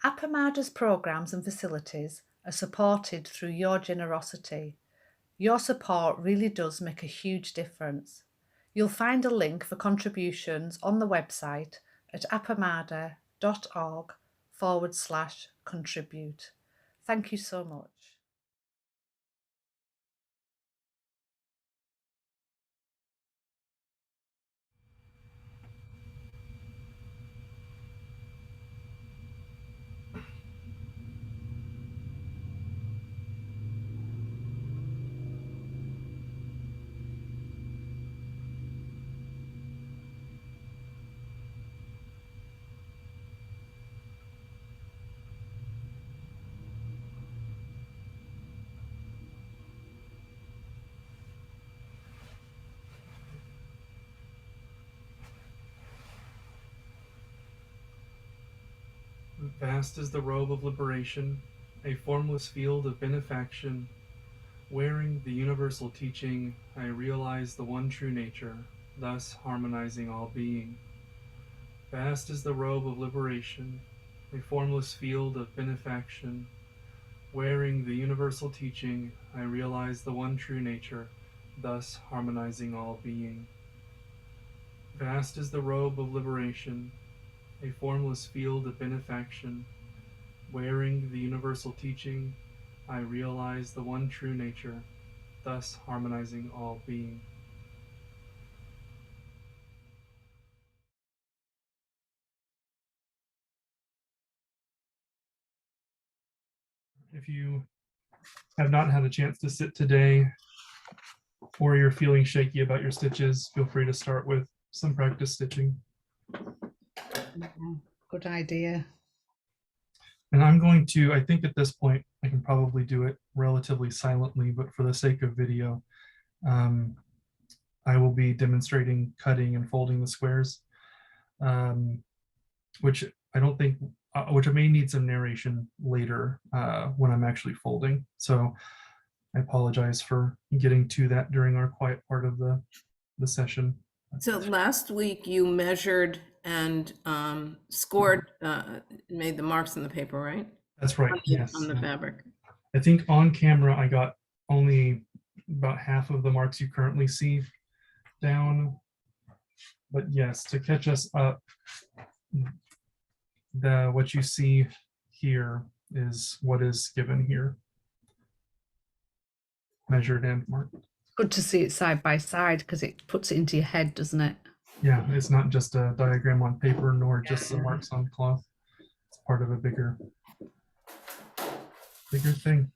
Appamada's programs and facilities are supported through your generosity. Your support really does make a huge difference. You'll find a link for contributions on the website at appamada.org/contribute. Thank you so much. Vast is the robe of liberation, a formless field of benefaction. Wearing the universal teaching, I realize the one true nature, thus harmonizing all being. Vast is the robe of liberation, a formless field of benefaction. Wearing the universal teaching, I realize the one true nature, thus harmonizing all being. Vast is the robe of liberation, a formless field of benefaction. Wearing the universal teaching, I realize the one true nature, thus harmonizing all being. If you have not had a chance to sit today, or you're feeling shaky about your stitches, feel free to start with some practice stitching. Good idea. And I'm going to, I think at this point, I can probably do it relatively silently, but for the sake of video, I will be demonstrating cutting and folding the squares, which I don't think, which I may need some narration later when I'm actually folding. So I apologize for getting to that during our quiet part of the session. So last week you measured and scored, made the marks in the paper, right? That's right. Yes. On the fabric. I think on camera I got only about half of the marks you currently see down. But yes, to catch us up, what you see here is what is given here, measured and marked. Good to see it side by side because it puts it into your head, doesn't it? Yeah, it's not just a diagram on paper, nor just the marks on cloth. It's part of a bigger thing.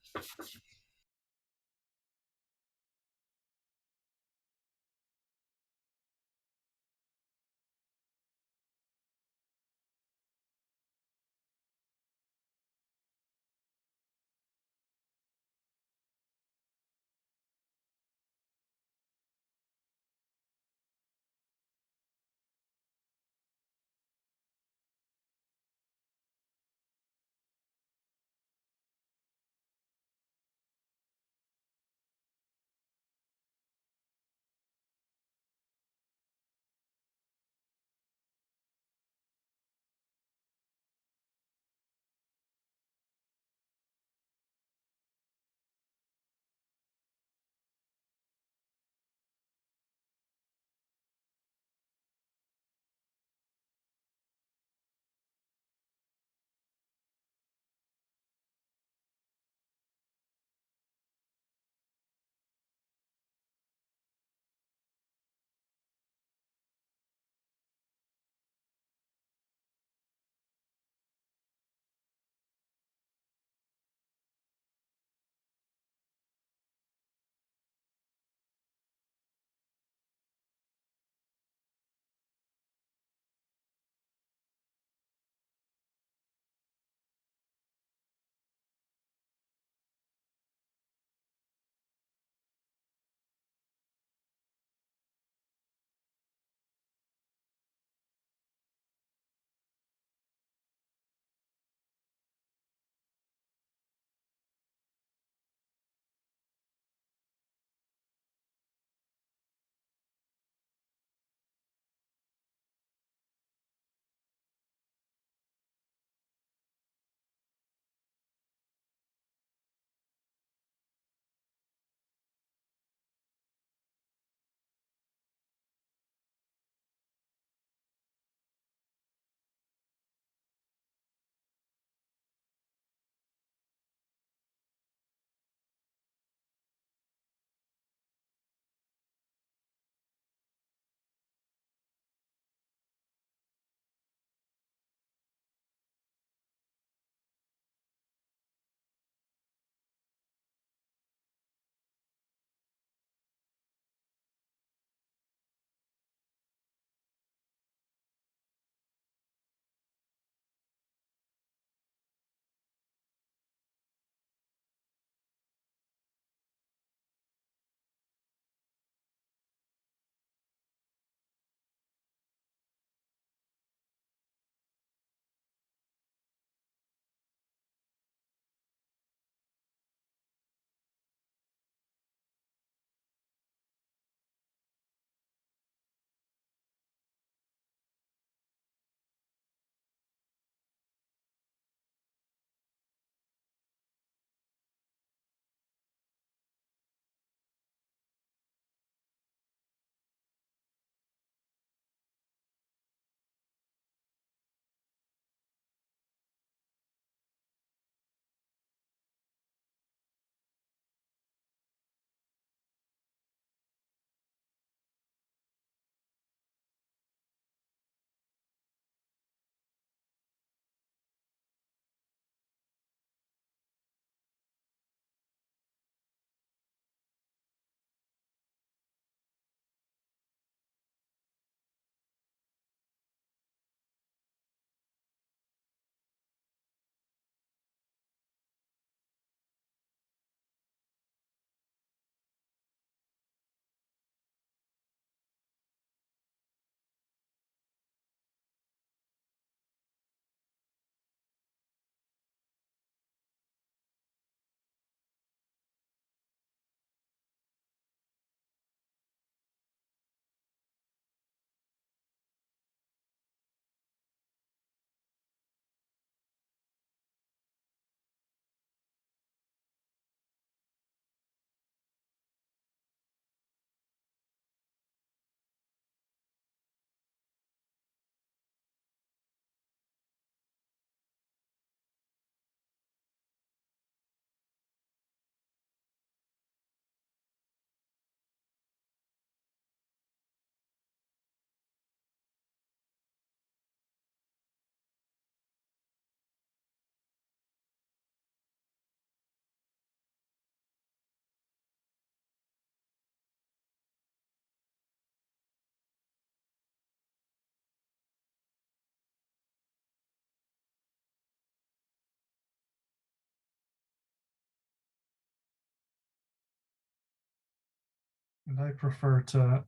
And I prefer to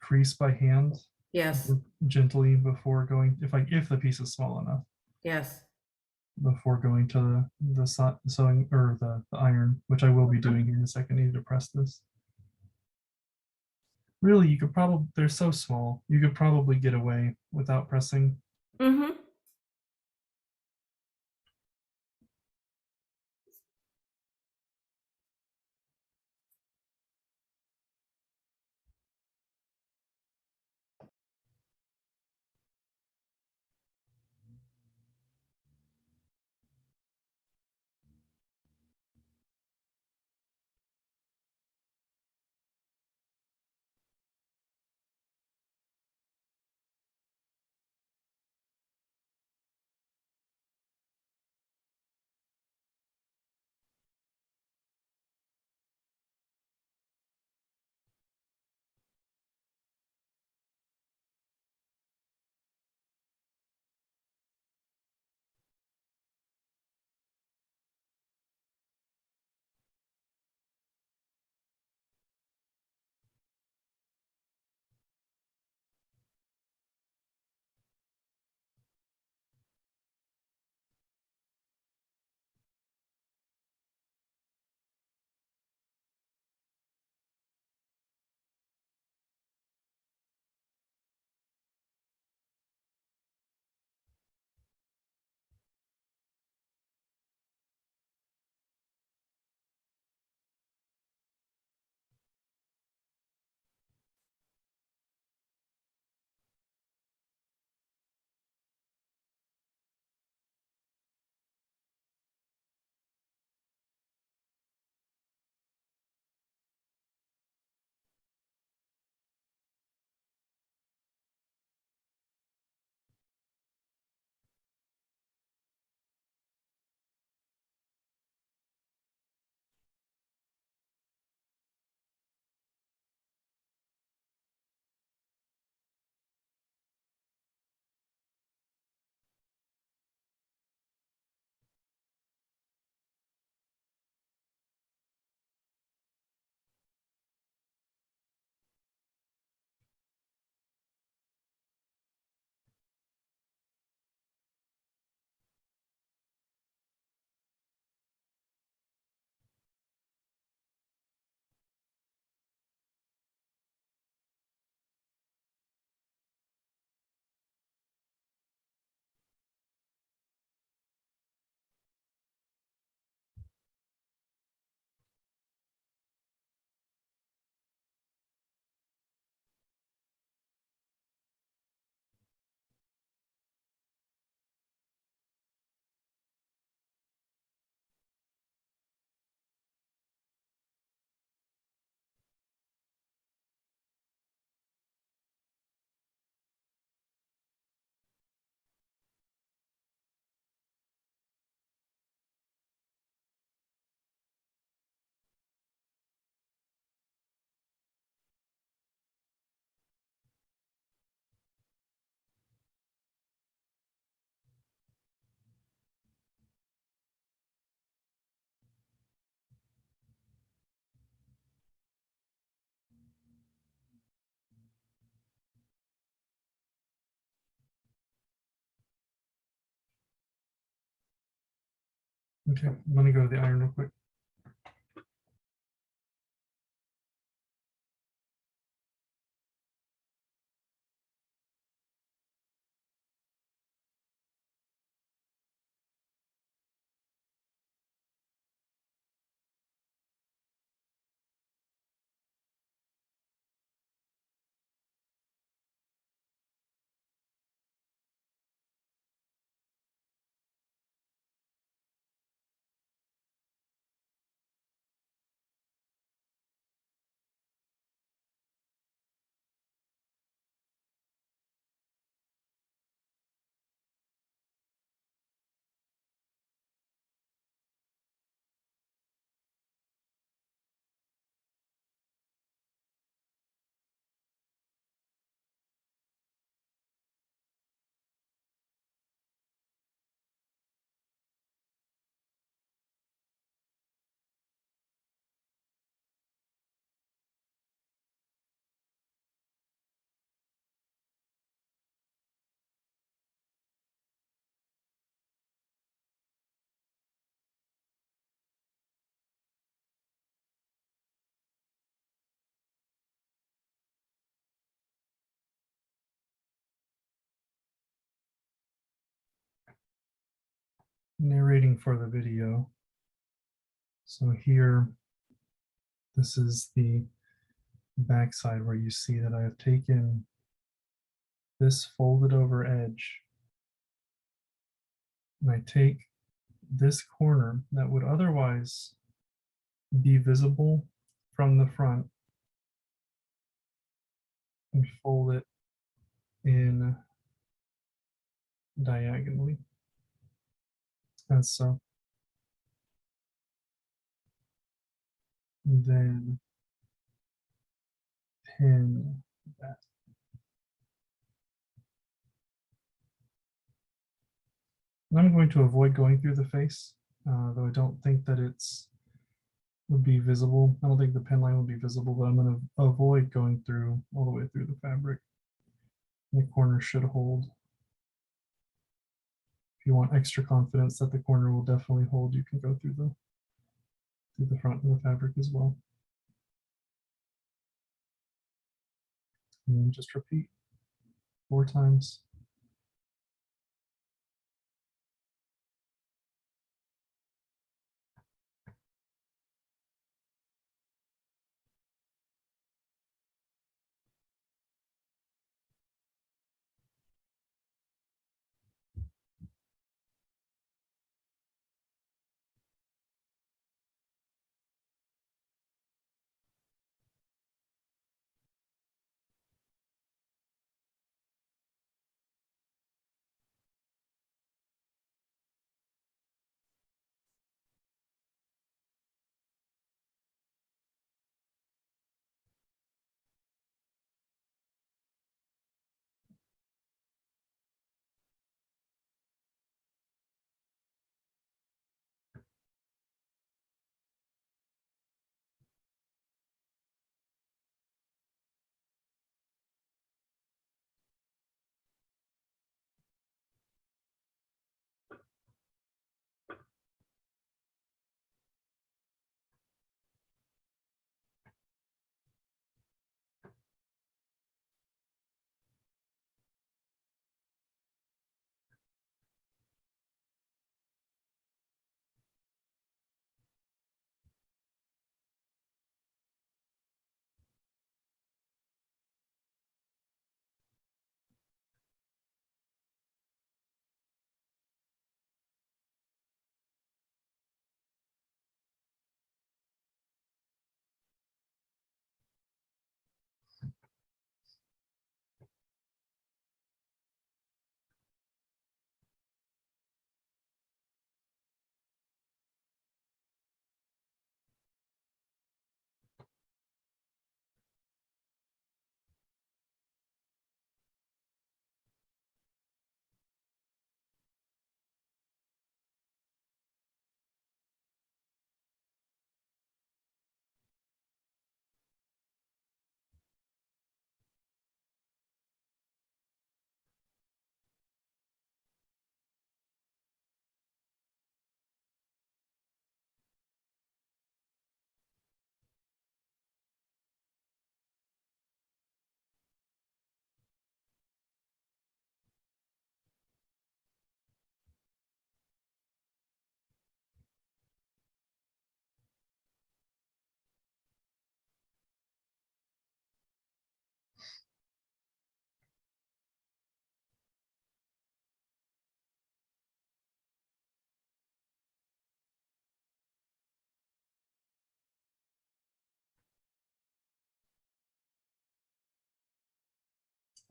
crease by hand Yes, gently before going, if the piece is small enough, yes. before going to the sewing or the iron, which I will be doing here in a second. I need to press this. Really, you could probably, they're so small, you could probably get away without pressing. Mm-hmm. Okay, I'm gonna go to the iron real quick. narrating for the video. So here, this is the backside where you see that I have taken this folded over edge, and I take this corner that would otherwise be visible from the front and fold it in diagonally, as so. And then pin that. And I'm going to avoid going through the face, though I don't think that it's would be visible. I don't think the pin line would be visible, but I'm going to avoid going through all the way through the fabric. The corner should hold. If you want extra confidence that the corner will definitely hold, you can go through the front of the fabric as well. And then just repeat 4 times.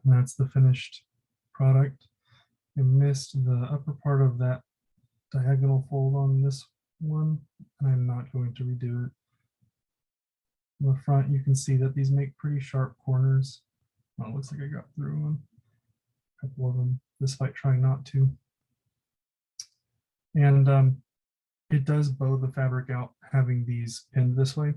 And that's the finished product. I missed the upper part of that diagonal fold on this one, and I'm not going to redo it. On the front, you can see that these make pretty sharp corners. Well, it looks like I got through one. A couple of them, despite trying not to. And it does bow the fabric out having these pinned this way.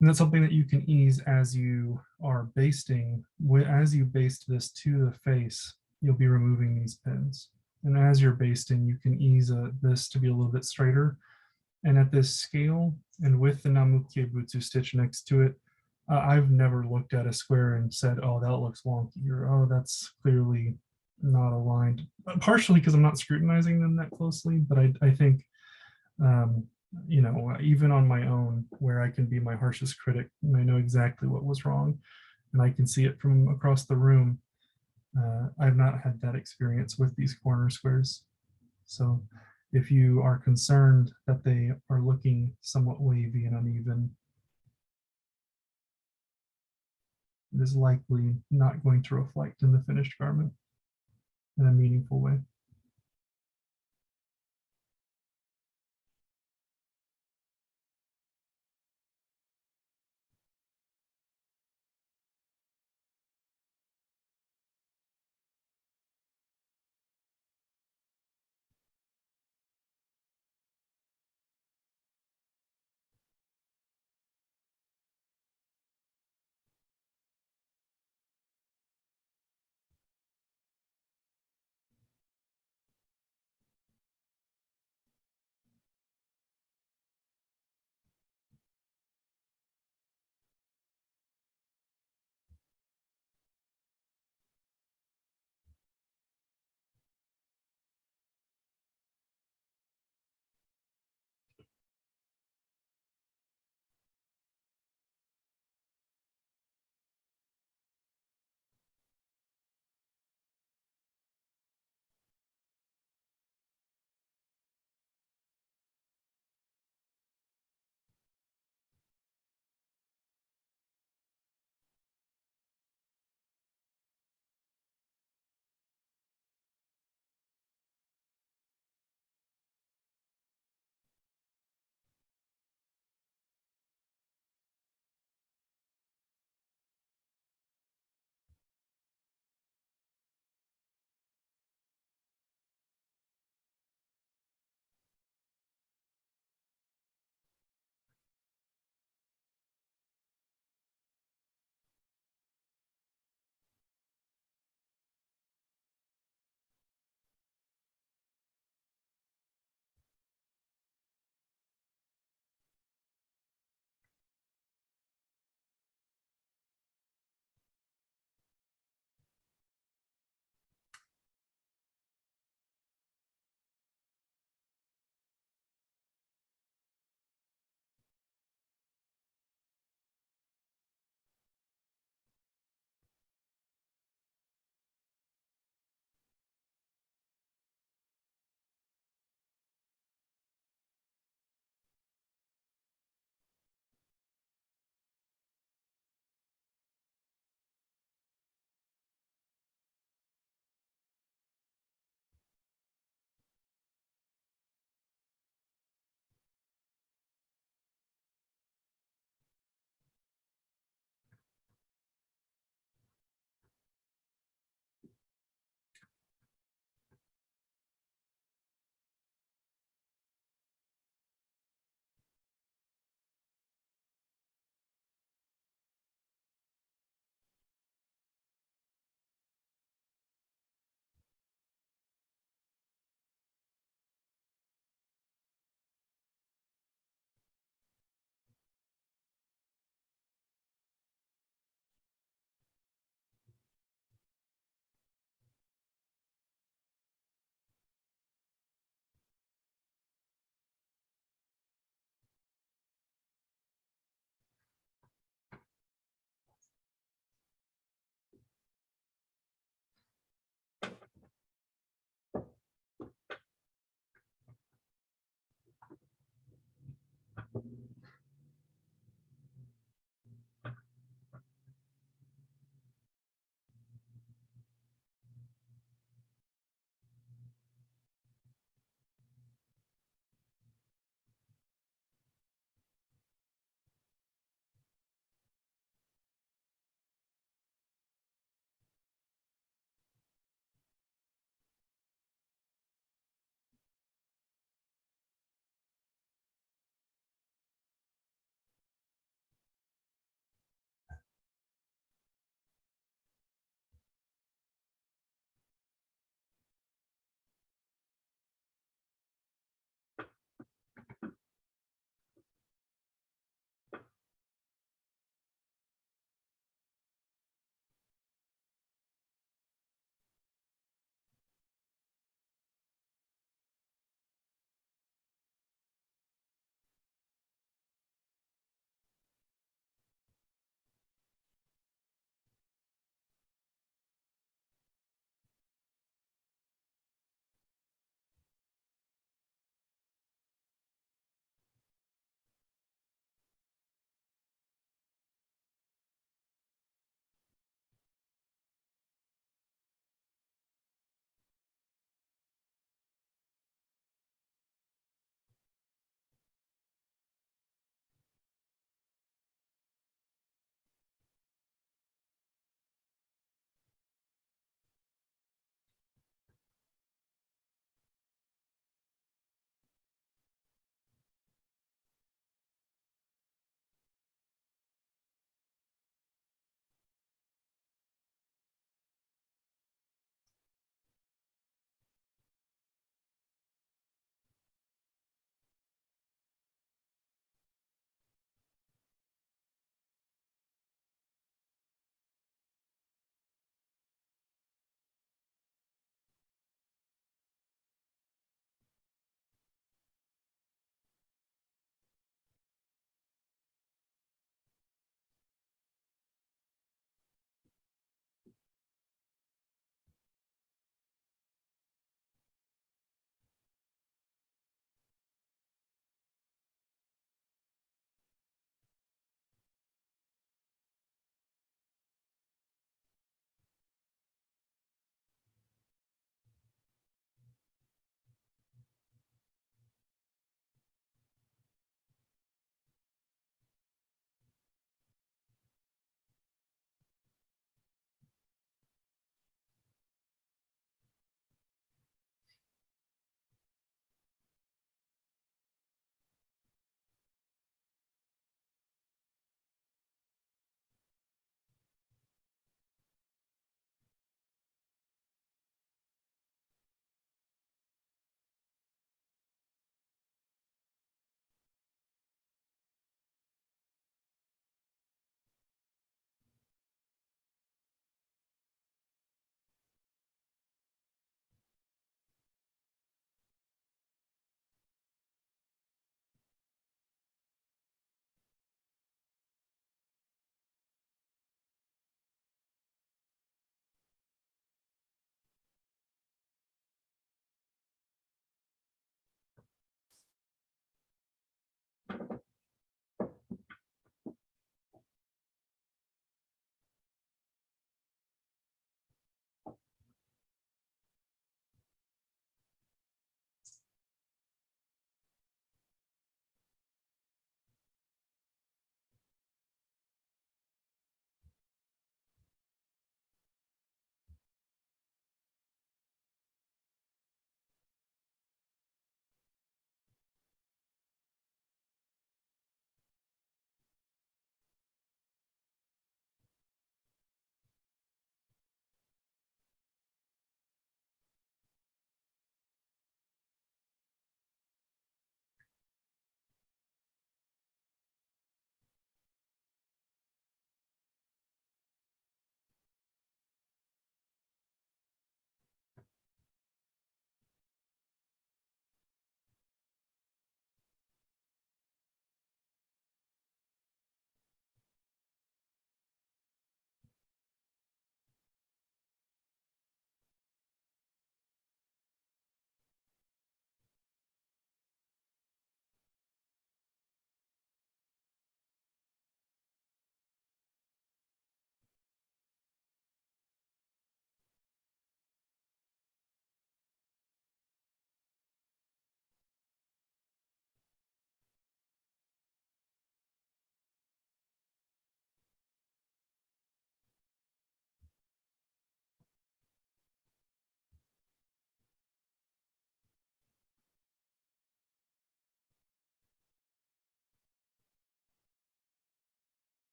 And that's something that you can ease as you are basting. As you baste this to the face, you'll be removing these pins. And as you're basting, you can ease this to be a little bit straighter. And at this scale, and with the Namukie Butsu stitch next to it, I've never looked at a square and said, oh, that looks wonky, or oh, that's clearly not aligned, partially because I'm not scrutinizing them that closely, but I think, um, even on my own, where I can be my harshest critic and I know exactly what was wrong and I can see it from across the room. I've not had that experience with these corner squares. So if you are concerned that they are looking somewhat wavy and uneven, it is likely not going to reflect in the finished garment in a meaningful way.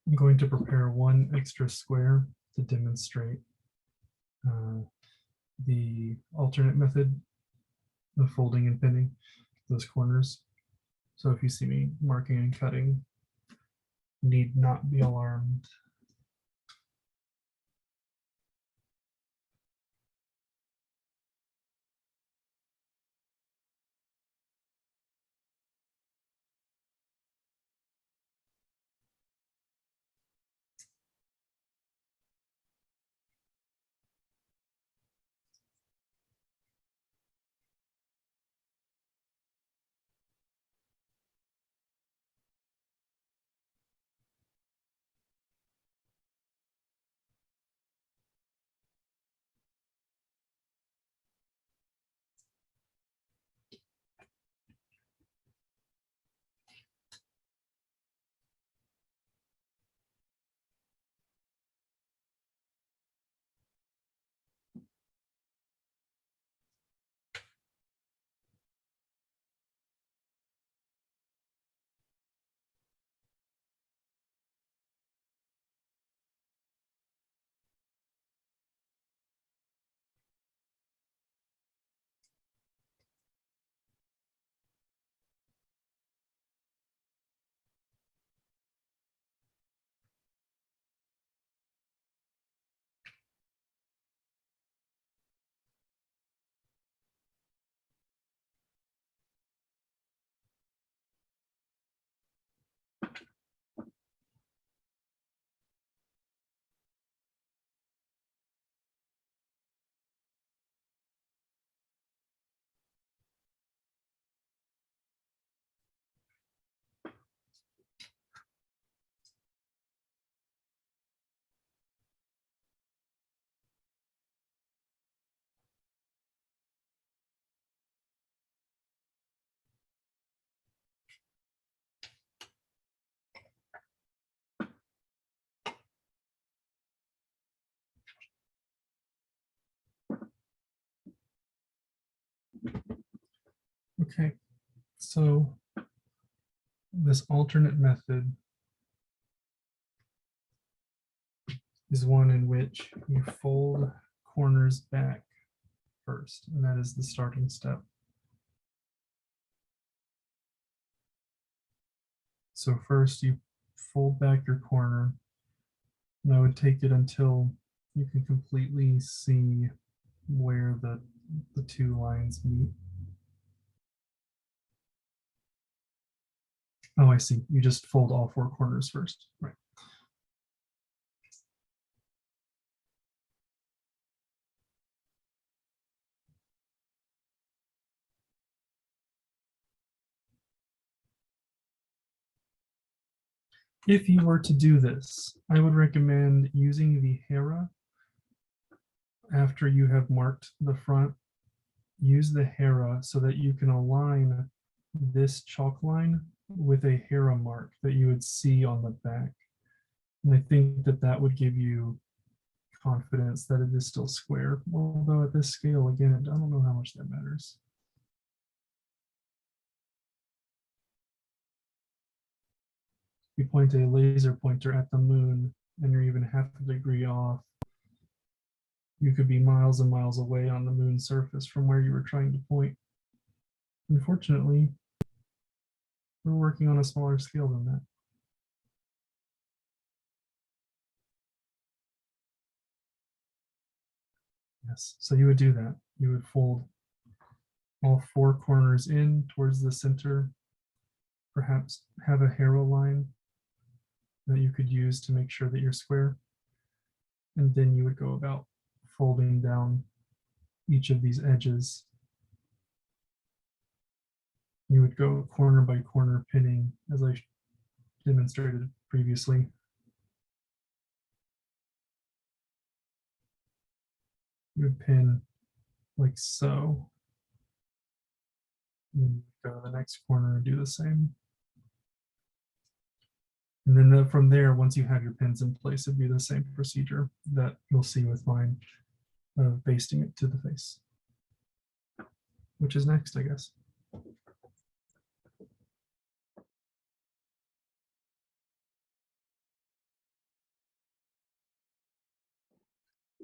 I'm going to prepare one extra square to demonstrate the alternate method of folding and pinning those corners. So if you see me marking and cutting, need not be alarmed. Okay, so this alternate method is one in which you fold corners back first, and that is the starting step. So first you fold back your corner, and I would take it until you can completely see where the two lines meet. Oh, I see. You just fold all four corners first. Right. If you were to do this, I would recommend using the Hera after you have marked the front. Use the Hera so that you can align this chalk line with a Hera mark that you would see on the back. And I think that that would give you confidence that it is still square. Although at this scale, again, I don't know how much that matters. You point a laser pointer at the moon and you're even half a degree off, you could be miles and miles away on the moon's surface from where you were trying to point. Unfortunately, we're working on a smaller scale than that. Yes, so you would do that. You would fold all four corners in towards the center, perhaps have a Hera line that you could use to make sure that you're square. And then you would go about folding down each of these edges. You would go corner by corner pinning, as I demonstrated previously. You would pin like so. And then go to the next corner and do the same. And then from there, once you have your pins in place, it'd be the same procedure that you'll see with mine of basting it to the face, which is next, I guess.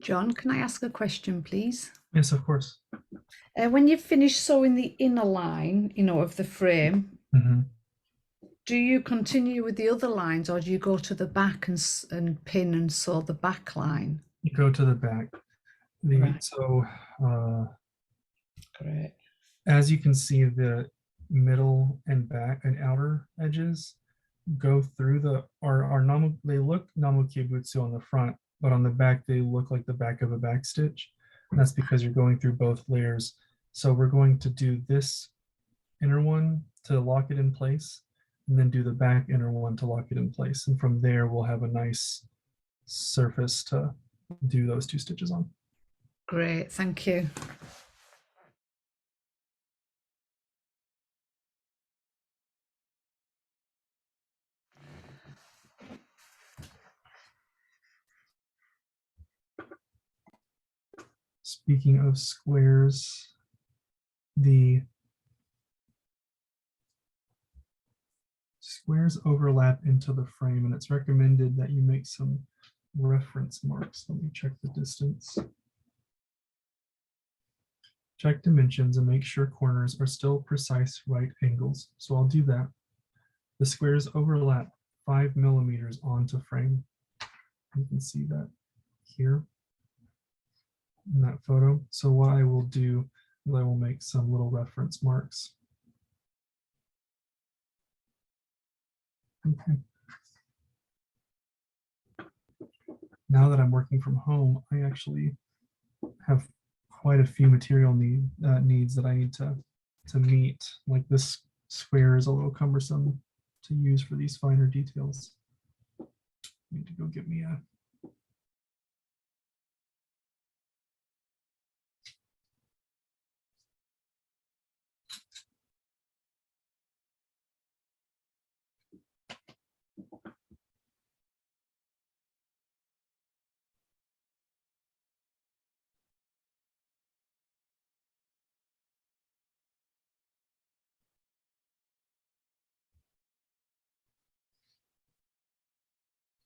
John, can I ask a question, please? Yes, of course. When you've finished sewing the inner line, of the frame, Mm-hmm. do you continue with the other lines, or do you go to the back and pin and sew the back line? You go to the back. Right. So Great. as you can see, the middle and back and outer edges go through they look namukibutsu on the front, but on the back they look like the back of a back stitch. And that's because you're going through both layers. So we're going to do this inner one to lock it in place, and then do the back inner one to lock it in place. And from there, we'll have a nice surface to do those 2 stitches on. Great, thank you. Speaking of squares, the squares overlap into the frame, and it's recommended that you make some reference marks. Let me check the distance. Check dimensions and make sure corners are still precise right angles. So I'll do that. The squares overlap 5 millimeters onto frame. You can see that here in that photo. So what I will do is I will make some little reference marks. Okay. Now that I'm working from home, I actually have quite a few material needs that I need to meet. Like this square is a little cumbersome to use for these finer details. I need to go get me a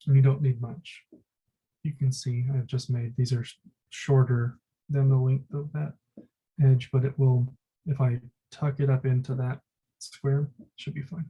and you don't need much. You can see I've just made, these are shorter than the length of that edge, but it will, if I tuck it up into that square, it should be fine.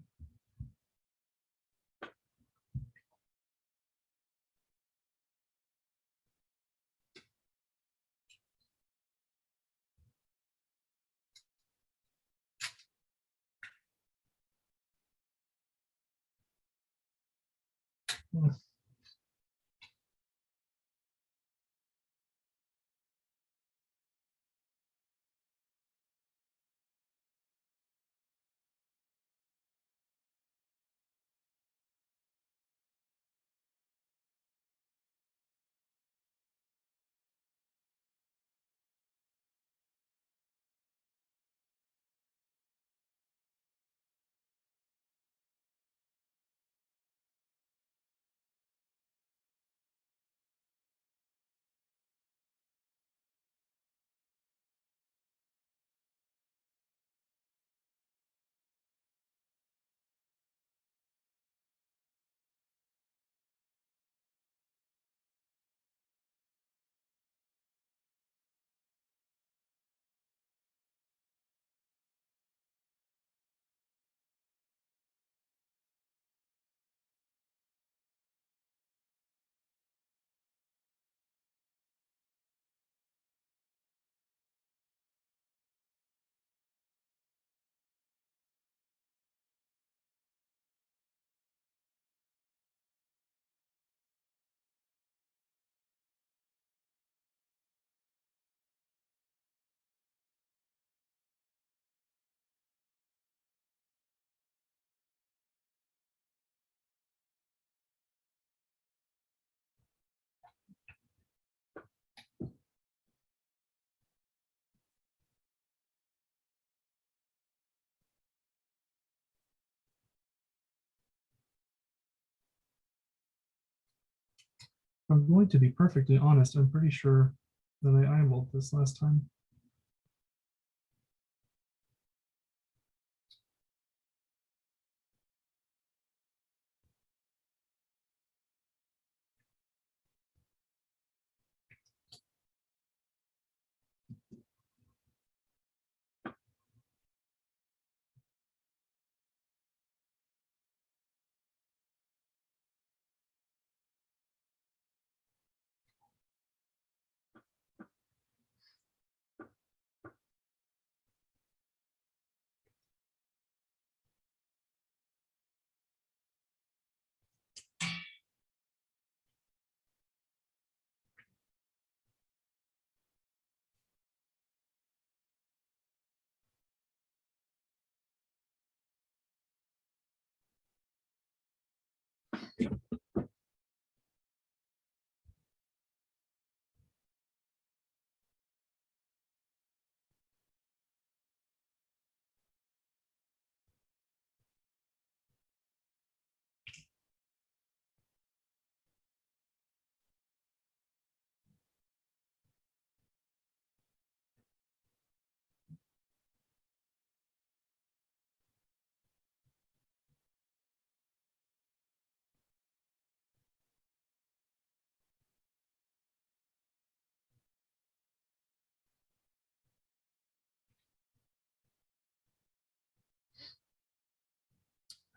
I'm going to be perfectly honest, I'm pretty sure that I eyeballed this last time.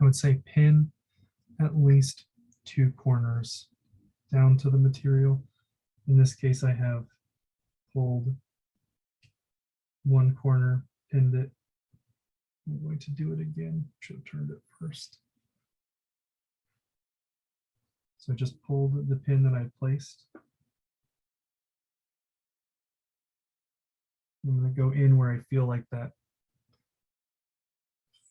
I would say pin at least 2 corners down to the material. In this case, I have pulled one corner, pinned it. I'm going to do it again. Should have turned it first. So I just pulled the pin that I placed. I'm going to go in where I feel like that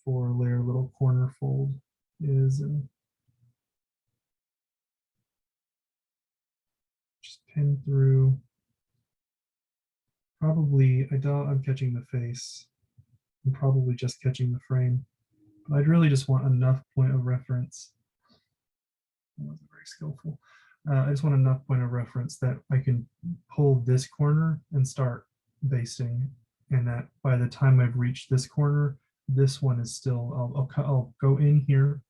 4-layer little corner fold is, and just pin through. Probably, I doubt I'm catching the face. I'm probably just catching the frame. But I'd really just want enough point of reference. That wasn't very skillful. I just want enough point of reference that I can pull this corner and start basting, and that by the time I've reached this corner, this one is still, I'll go in here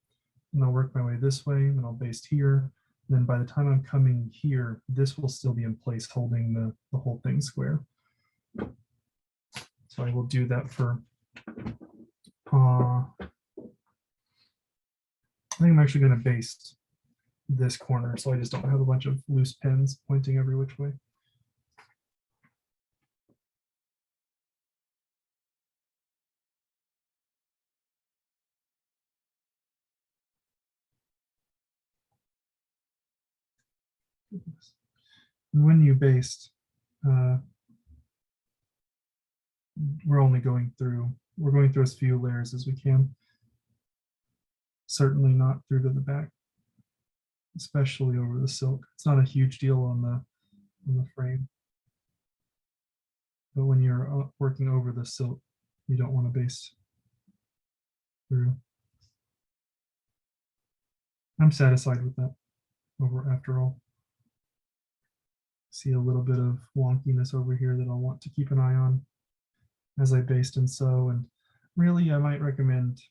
and I'll work my way this way, and I'll baste here. And then by the time I'm coming here, this will still be in place holding the whole thing square. So I will do that for, I think I'm actually going to baste this corner so I just don't have a bunch of loose pins pointing every which way. And when you baste, we're going through as few layers as we can. Certainly not through to the back, especially over the silk. It's not a huge deal on the frame, but when you're working over the silk, you don't want to baste through. I'm satisfied with that after all. See a little bit of wonkiness over here that I'll want to keep an eye on as I baste and sew. And really, I might recommend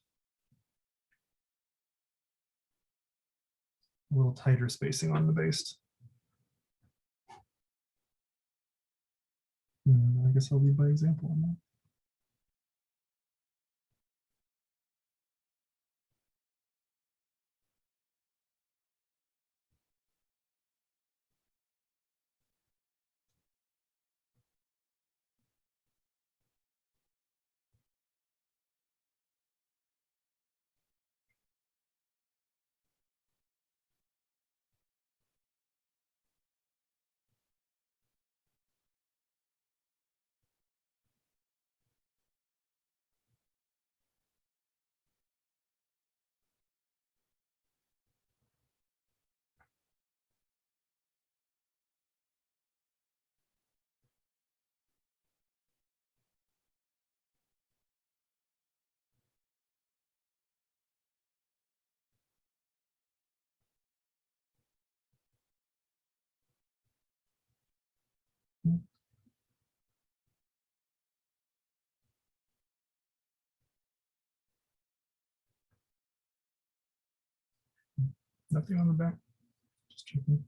a little tighter spacing on the baste. And I guess I'll lead by example on that. Nothing on the back, just checking.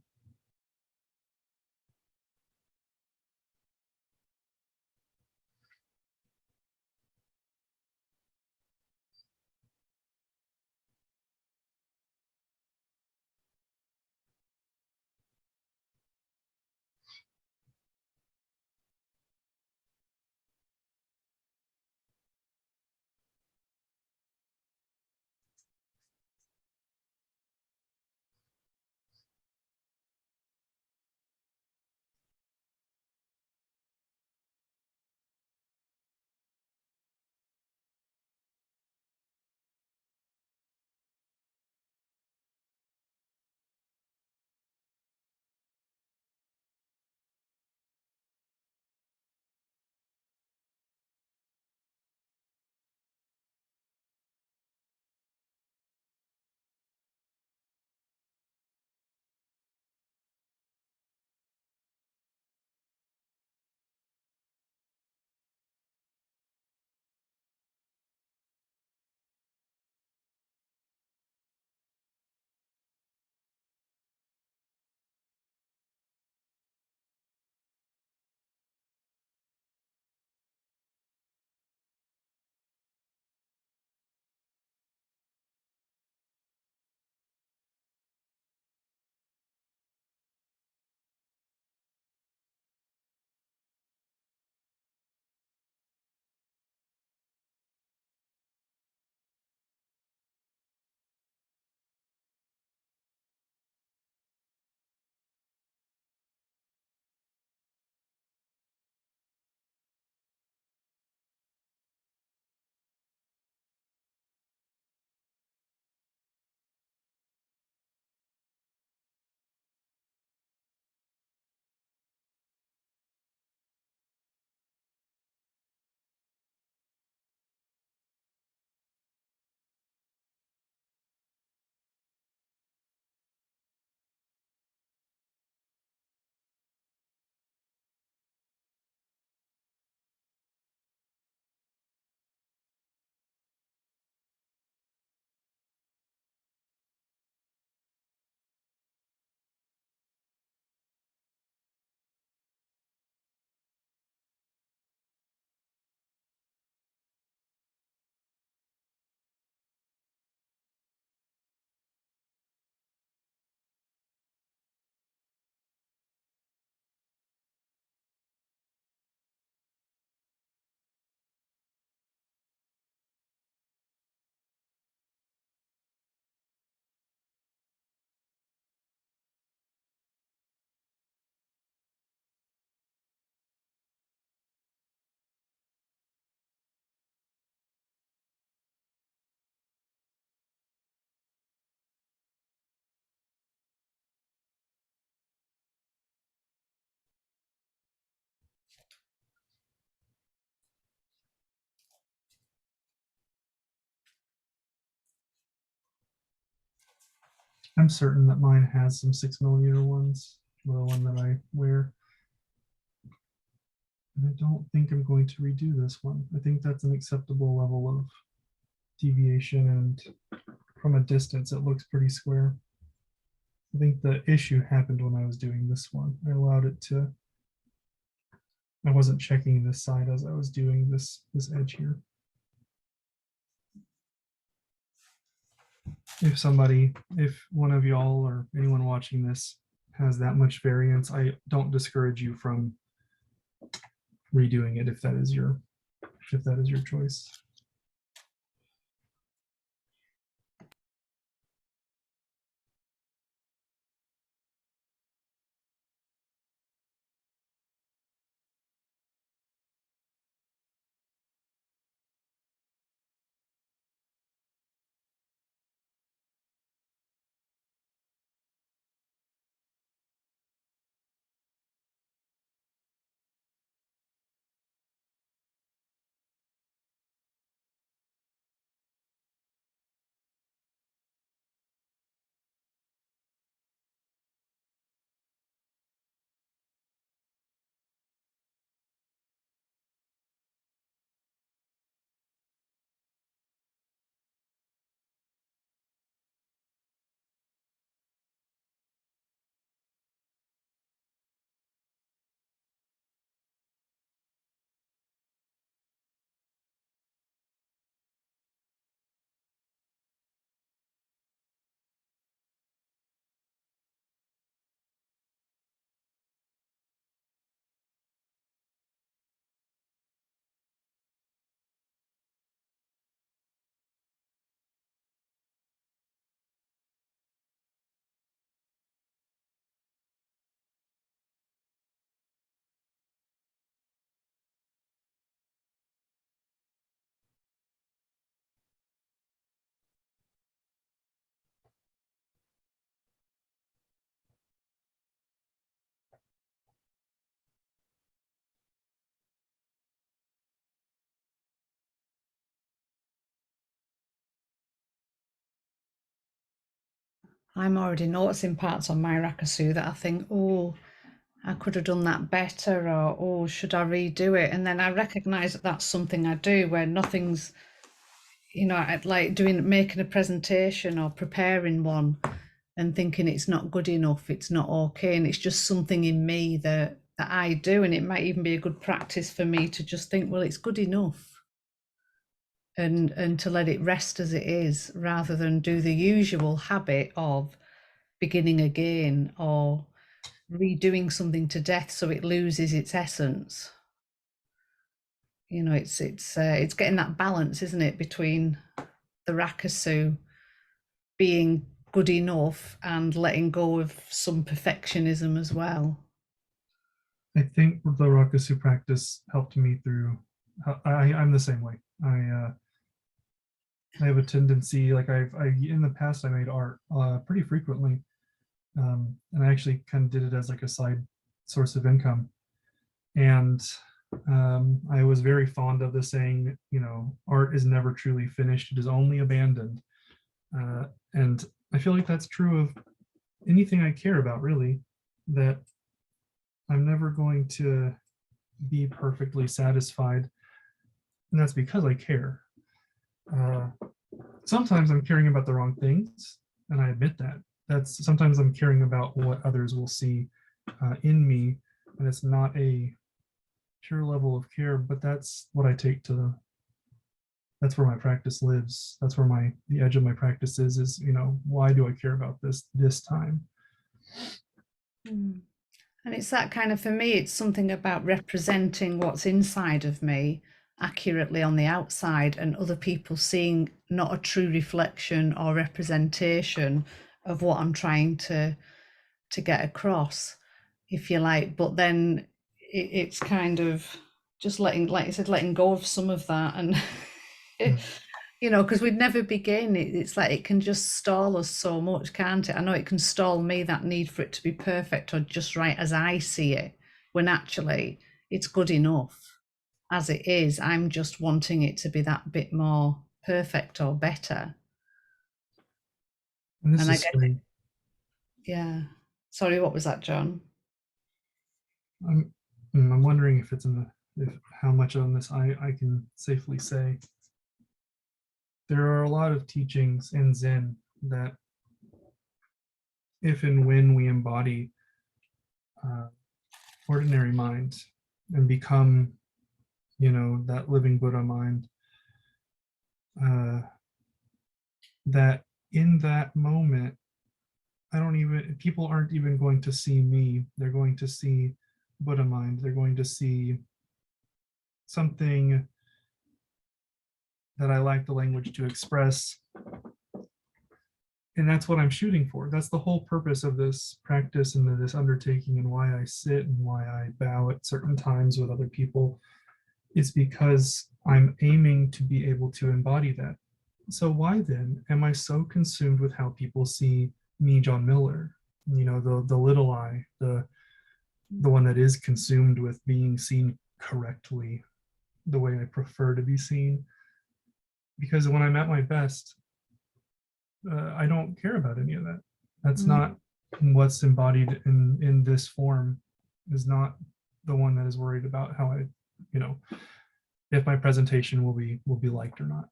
I'm certain that mine has some 6mm ones, the one that I wear. And I don't think I'm going to redo this one. I think that's an acceptable level of deviation, and from a distance, it looks pretty square. I think the issue happened when I was doing this one. I allowed it to, I wasn't checking this side as I was doing this edge here. If one of y'all or anyone watching this has that much variance, I don't discourage you from redoing it if that is your choice. I'm already noticing parts on my Rakasu that I think, oh, I could have done that better, or oh, should I redo it? And then I recognize that that's something I do where nothing's, like making a presentation or preparing one and thinking it's not good enough, it's not okay, and it's just something in me that I do, and it might even be a good practice for me to just think, well, it's good enough, and to let it rest as it is, rather than do the usual habit of beginning again or redoing something to death so it loses its essence. It's getting that balance, isn't it, between the Rakasu being good enough and letting go of some perfectionism as well. I think the Rakasu practice helped me through. I'm the same way. I have a tendency, like I in the past I made art pretty frequently, and I actually kind of did it as like a side source of income. And I was very fond of the saying, art is never truly finished; it is only abandoned. And I feel like that's true of anything I care about, really. That I'm never going to be perfectly satisfied, and that's because I care. Sometimes I'm caring about the wrong things, and I admit that. That's sometimes I'm caring about what others will see in me, and it's not a pure level of care, but that's what I take to. That's where my practice lives. That's where the edge of my practice is. Why do I care about this time? Mm. And it's that kind of, for me, it's something about representing what's inside of me accurately on the outside, and other people seeing not a true reflection or representation of what I'm trying to get across, if you like. But then it's kind of just letting, like you said, letting go of some of that, and because we'd never begin. It's like it can just stall us so much, can't it? I know it can stall me, that need for it to be perfect or just right as I see it, when actually it's good enough as it is. I'm just wanting it to be that bit more perfect or better. And this And I is guess strange. Yeah. Sorry, what was that, John? I'm wondering if it's if how much on this I can safely say. There are a lot of teachings in Zen that if and when we embody uh, ordinary mind and become, that living Buddha mind, uh, that in that moment, people aren't even going to see me. They're going to see Buddha mind. They're going to see something that I lack the language to express. And that's what I'm shooting for. That's the whole purpose of this practice and this undertaking, and why I sit and why I bow at certain times with other people. It's because I'm aiming to be able to embody that. So why then am I so consumed with how people see me, John Miller? The little I, the one that is consumed with being seen correctly, the way I prefer to be seen. Because when I'm at my best, I don't care about any of that. That's not what's embodied in this form. Is not the one that is worried about how I, if my presentation will be liked or not.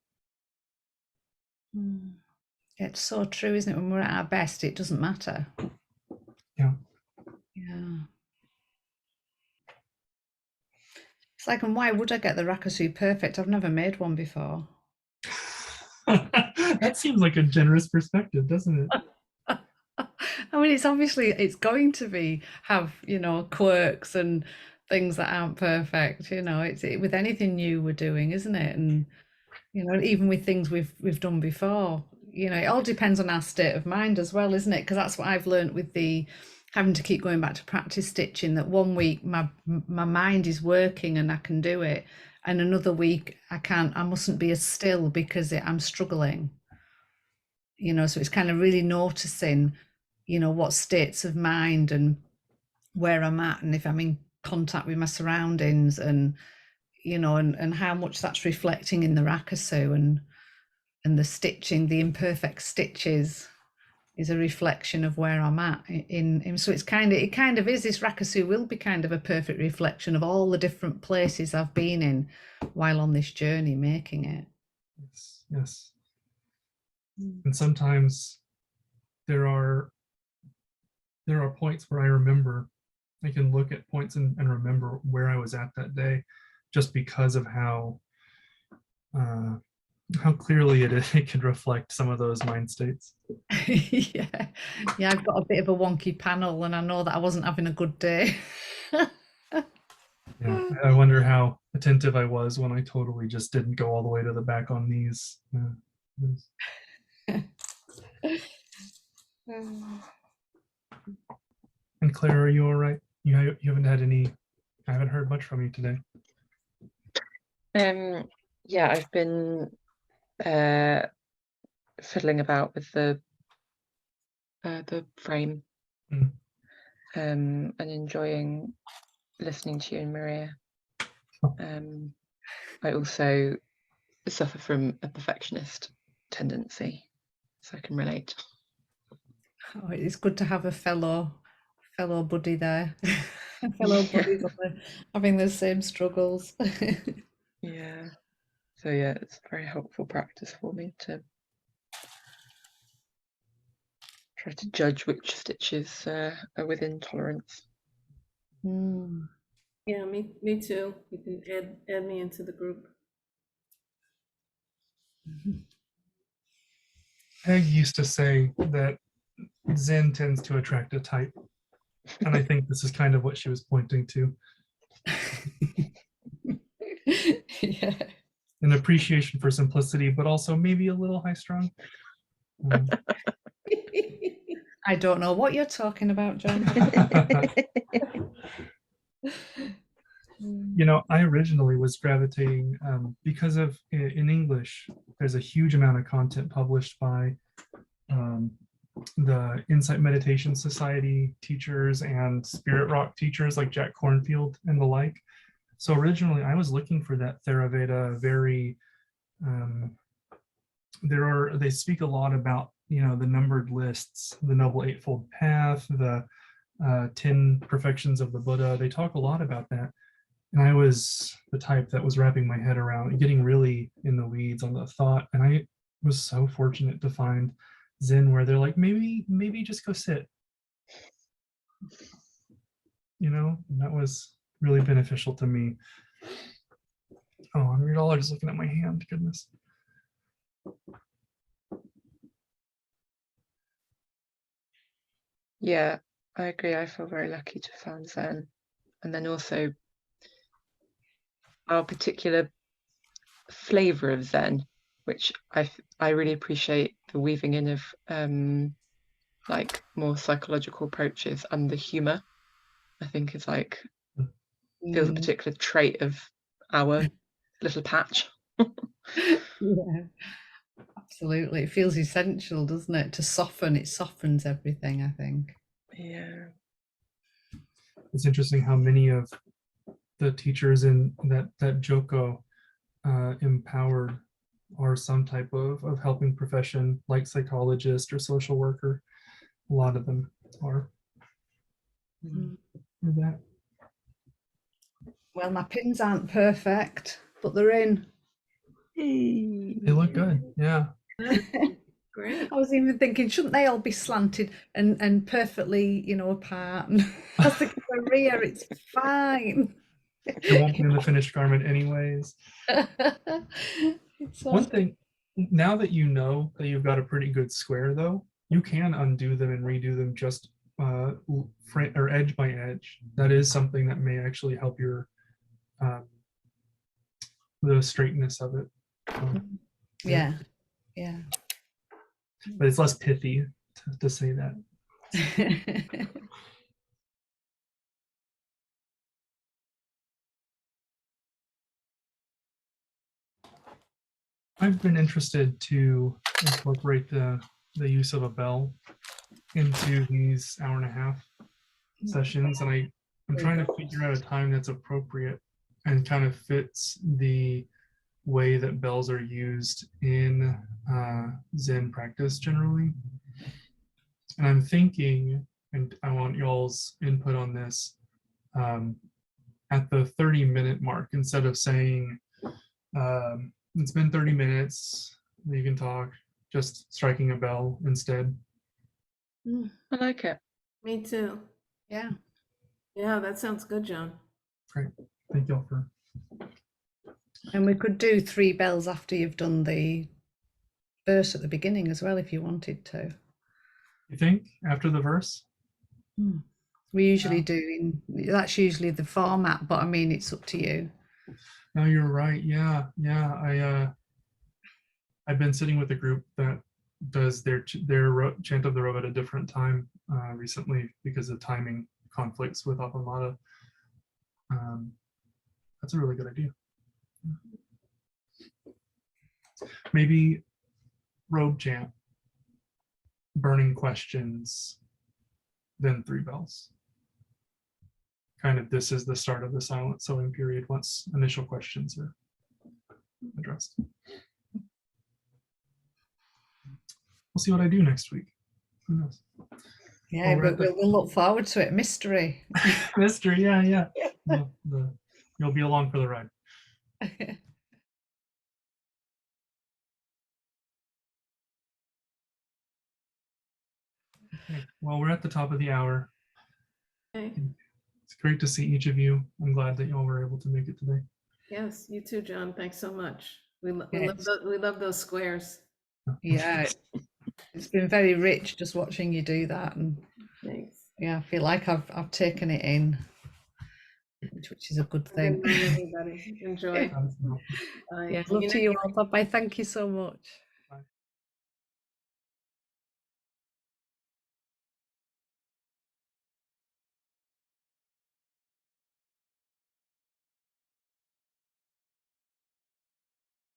It's so true, isn't it? When we're at our best, it doesn't matter. Yeah. Yeah. It's like, and why would I get the Rakasu perfect? I've never made one before. That seems like a generous perspective, doesn't it? I mean, it's going to have, quirks and things that aren't perfect. It's with anything new we're doing, isn't it? And even with things we've done before, it all depends on our state of mind as well, isn't it? Because that's what I've learned with the having to keep going back to practice stitching, that one week my mind is working and I can do it, and another week I mustn't be as still because I'm struggling. So it's kind of really noticing, what states of mind and where I'm at, and if I'm in contact with my surroundings, and and how much that's reflecting in the Rakasu, and the stitching, the imperfect stitches is a reflection of where I'm at in so it kind of is, this Rakasu will be kind of a perfect reflection of all the different places I've been in while on this journey making it. Yes. And sometimes there are points where I remember, I can look at points and remember where I was at that day, just because of how clearly it could reflect some of those mind states. yeah, I've got a bit of a wonky panel, and I know that I wasn't having a good day. Yeah, I wonder how attentive I was when I totally just didn't go all the way to the back on these. And Claire, are you all right? You haven't had any. I haven't heard much from you today. Yeah, I've been fiddling about with the frame, and enjoying listening to you and Maria. I also suffer from a perfectionist tendency, so I can relate. Oh, it's good to have a fellow buddy there. Fellow buddies having the same struggles. Yeah. So yeah, it's a very helpful practice for me to try to judge which stitches are within tolerance. Yeah, me too. You can add me into the group. Peg used to say that Zen tends to attract a type, and I think this is kind of what she was pointing to. Yeah. An appreciation for simplicity, but also maybe a little high strung. I don't know what you're talking about, John. I originally was gravitating because of, in English, there's a huge amount of content published by the Insight Meditation Society teachers and Spirit Rock teachers like Jack Kornfield and the like. So originally I was looking for that Theraveda, very, they speak a lot about the numbered lists, the Noble Eightfold Path, the 10 perfections of the Buddha. They talk a lot about that. And I was the type that was wrapping my head around, getting really in the weeds on the thought. And I was so fortunate to find Zen where they're like, maybe just go sit. And that was really beneficial to me. Oh, and y'all are just looking at my hand, goodness. Yeah, I agree. I feel very lucky to have found Zen. And then also our particular flavor of Zen, which I really appreciate the weaving in of like more psychological approaches, and the humor, I think, is like feels a particular trait of our little patch. Yeah, absolutely. It feels essential, doesn't it? To soften, it softens everything, I think. Yeah. It's interesting how many of the teachers in that Joko empowered are some type of helping profession, like psychologist or social worker. A lot of them are that. Well, my pins aren't perfect, but they're in. They look good. Yeah. Great. I was even thinking, shouldn't they all be slanted and perfectly, apart? And I was thinking, Maria, it's fine. It won't be in the finished garment anyways. One thing, now that you know that you've got a pretty good square, though, you can undo them and redo them just or edge by edge. That is something that may actually help your the straightness of it. Yeah. But it's less pithy to say that. I've been interested to incorporate the use of a bell into these hour-and-a-half sessions, and I'm trying to figure out a time that's appropriate and kind of fits the way that bells are used in Zen practice generally. And I'm thinking, and I want y'all's input on this, at the 30-minute mark, instead of saying, it's been 30 minutes, you can talk, just striking a bell instead. I like it. Me too. Yeah. Yeah, that sounds good, John. Great. Thank y'all for. And we could do 3 bells after you've done the verse at the beginning as well, if you wanted to. You think after the verse? We usually do. That's usually the format, but I mean, it's up to you. No, you're right. Yeah. I've been sitting with a group that does their chant of the Robe at a different time recently because of timing conflicts with Appamada. That's a really good idea. Maybe Robe chant, burning questions, then 3 bells. Kind of, this is the start of the silent sowing period once initial questions are addressed. We'll see what I do next week. Who knows? Yeah, we'll look forward to it. Mystery. Mystery, yeah. You'll be along for the ride. Okay. Well, we're at the top of the hour. Okay. It's great to see each of you. I'm glad that y'all were able to make it today. Yes, you too, John. Thanks so much. We love those squares. Yeah, it's been very rich just watching you do that, and Thanks. yeah, I feel like I've taken it in, which is a good thing. Good night, everybody. Enjoy. Yeah, love to you all. Bye bye. Thank you so much.